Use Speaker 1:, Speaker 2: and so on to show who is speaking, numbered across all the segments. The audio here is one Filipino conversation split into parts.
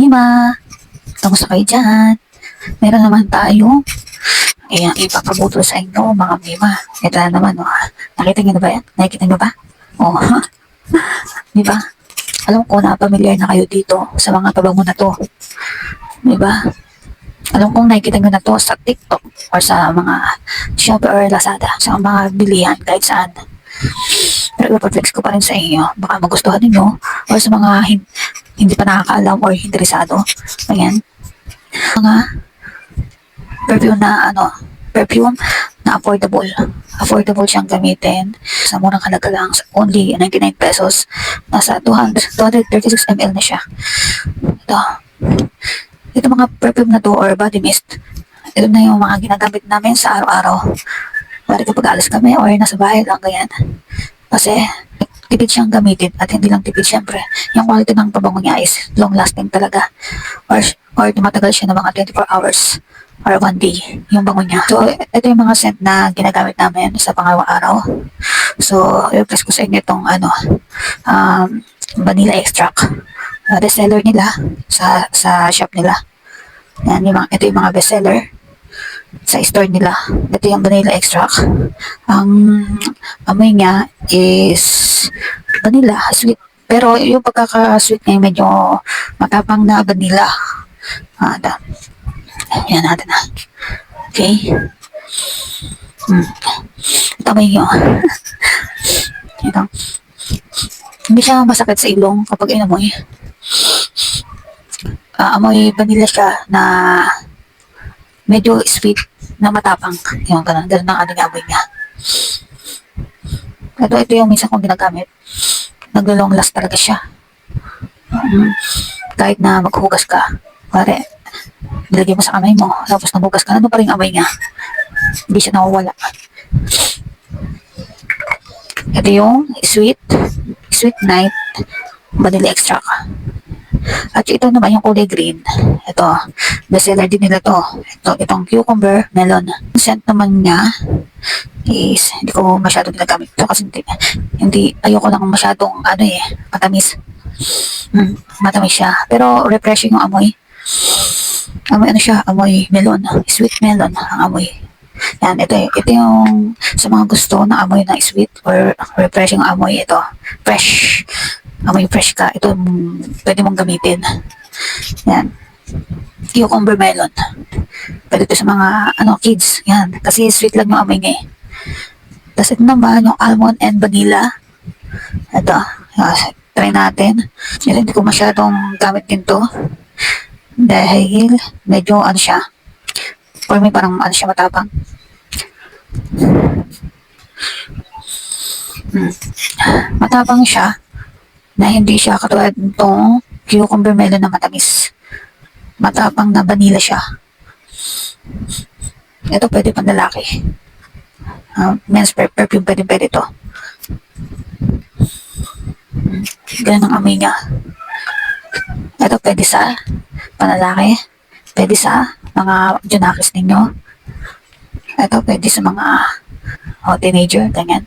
Speaker 1: Mima, kamusta kayo dyan? Meron naman tayo. Ayan, ipapabutol sa inyo, mga Mima. Ito na naman, oh. Nakita niyo na ba yan? Nakikita niyo ba? Oh, di ba? Alam ko na pamilyar na kayo dito sa mga pabango na to. Di ba? Alam kong nakikita nyo na to sa TikTok or sa mga Shopee or Lazada, sa mga bilihan kahit saan. Pero ipapaflex ko pa rin sa inyo. Baka magustuhan ninyo or sa mga hindi pa nakakaalam or interesado. Ayan. Mga perfume na perfume na affordable. Affordable siyang gamitin sa murang halaga lang, only 99 pesos. Nasa 236 ml na siya. Ito mga perfume na to or body mist. Ito na yung mga ginagamit namin sa araw-araw. Pwede kapag alis kami or nasa bahay lang, ganyan. Kasi tipid siyang gamitin at hindi lang tipid syempre. Yung quality ng pabango niya is long lasting talaga. Or tumatagal siya ng mga 24 hours or 1 day yung bango niya. So, ito yung mga scent na ginagamit namin sa pangaraw-araw. So, i-press ko sa inyo itong vanilla extract. Bestseller nila sa shop nila. Yan, ito yung mga bestseller sa store nila. Ito yung vanilla extract. Ang amoy niya is vanilla, sweet. Pero yung pagkaka-sweet niya medyo matapang na vanilla. Yan natin na. Okay. Ito amoy nyo. Ito. Hindi siya masakit sa ilong kapag inamoy. Amoy vanilla siya na medyo sweet na matapang. Yung ganun ang amoy niya. Ito yung minsan kong ginagamit. Nag-long last talaga siya. Kahit na maghugas ka. Pare, nilagay mo sa kamay mo. Tapos naghugas ka, ano pa rin amoy niya. Hindi siya nawawala. Ito yung sweet night vanilla extract. At ito naman yung kulay green. Ito, bestseller din nila to. Itong cucumber melon. Scent naman niya is hindi ko masyadong ginagamit ito kasi ayoko lang masyadong matamis. Matamis siya. Pero refreshing yung amoy. Amoy melon. Sweet melon ang amoy. Yan, ito yung sa mga gusto na amoy na sweet or refreshing amoy, ito. Fresh. Amoy fresh ka. Ito pwede mong gamitin. Yan. Cucumber melon. Pwede ito sa mga kids. Yan. Kasi sweet lang yung amoy niya eh. Tapos ito naman yung almond and vanilla. Ito. Try natin. Yan, hindi ko masyadong gamit din to. Dahil medyo siya. Or may parang siya matapang. Matapang siya na hindi siya katulad nitong cucumber melon na matamis. Matapang na vanilla siya. Ito pwede pang lalaki. Men's perfume pwede ito. Ganun ang amoy niya. Ito pwede sa panlalaki. Pwede sa mga junakis ninyo. Ito pwede sa mga teenager, ganyan.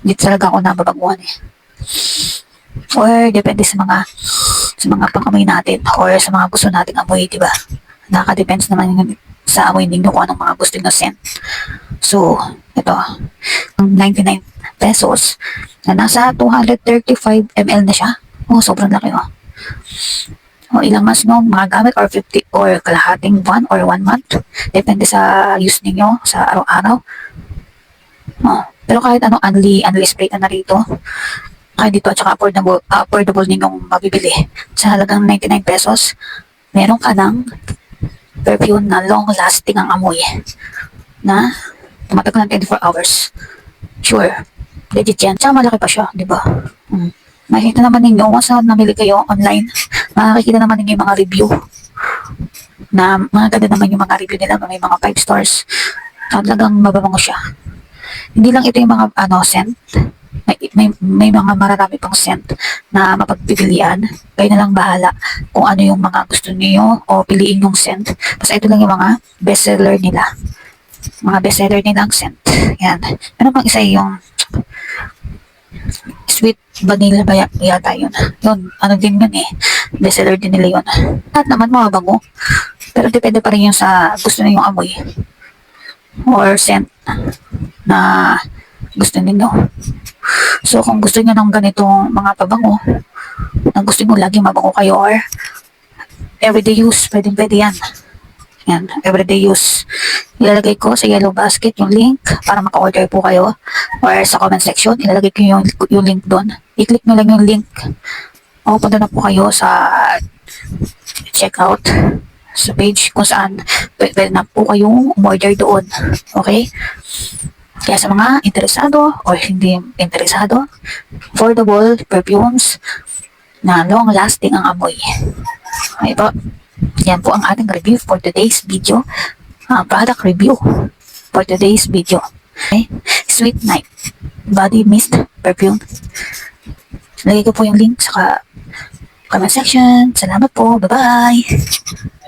Speaker 1: Dito talaga ako nababaguhan eh. Or depende sa mga pang-amoy natin or sa mga gusto nating amoy, diba? Nakaka-depends naman sa amoy ninyo kung anong mga gusto nyo scent. So, ito, ang 99 pesos na nasa 235 ml na siya. Sobrang laki ilang months nyo magagamit or 50 or kalahating buwan or 1 month. Depende sa use ninyo sa araw-araw. Pero kahit unli spray na narito, kahit dito at saka affordable ninyong mabibili sa halagang 99 pesos, meron ka ng perfume na long lasting ang amoy na tumatagal ng 24 hours. Sure, legit yan. Tsaka malaki pa siya, di ba? Makikita naman ninyo once na namili kayo online, makikita naman ninyo yung mga review na mga ganda naman yung mga review nila, may mga 5 stars. Talagang mababango siya. Hindi lang ito yung mga scent. May mga mararami pang scent na mapagpipilian. Kayo na lang bahala kung ano yung mga gusto niyo o piliin yung scent. Basta ito lang yung mga bestseller nila. Mga bestseller nilang scent. Yan. Ano pang isa yung Sweet vanilla ba yata yun? Yun, ano din yun eh. Bestseller din nila yun. At naman mababango. Pero depende pa rin yung sa gusto na yung amoy. Or scent na gusto ninyo. So kung gusto niyo ng ganitong mga pabango, na gusto niyo laging mabango kayo or everyday use, pwede yan. Yan, everyday use. Ilalagay ko sa yellow basket yung link para maka-order po kayo. Or sa comment section, ilalagay ko yung link doon. I-click nyo lang yung link. O punta na po kayo sa checkout sa page kung saan pwede na po kayong umorder doon. Okay? Kaya sa mga interesado or hindi interesado, affordable perfumes na long-lasting ang amoy. Okay po. Yan po ang ating review for today's video. Product review for today's video. Okay? Sweet Night Body Mist Perfume. Lagay ko po yung link sa comment section. Salamat po. Bye-bye!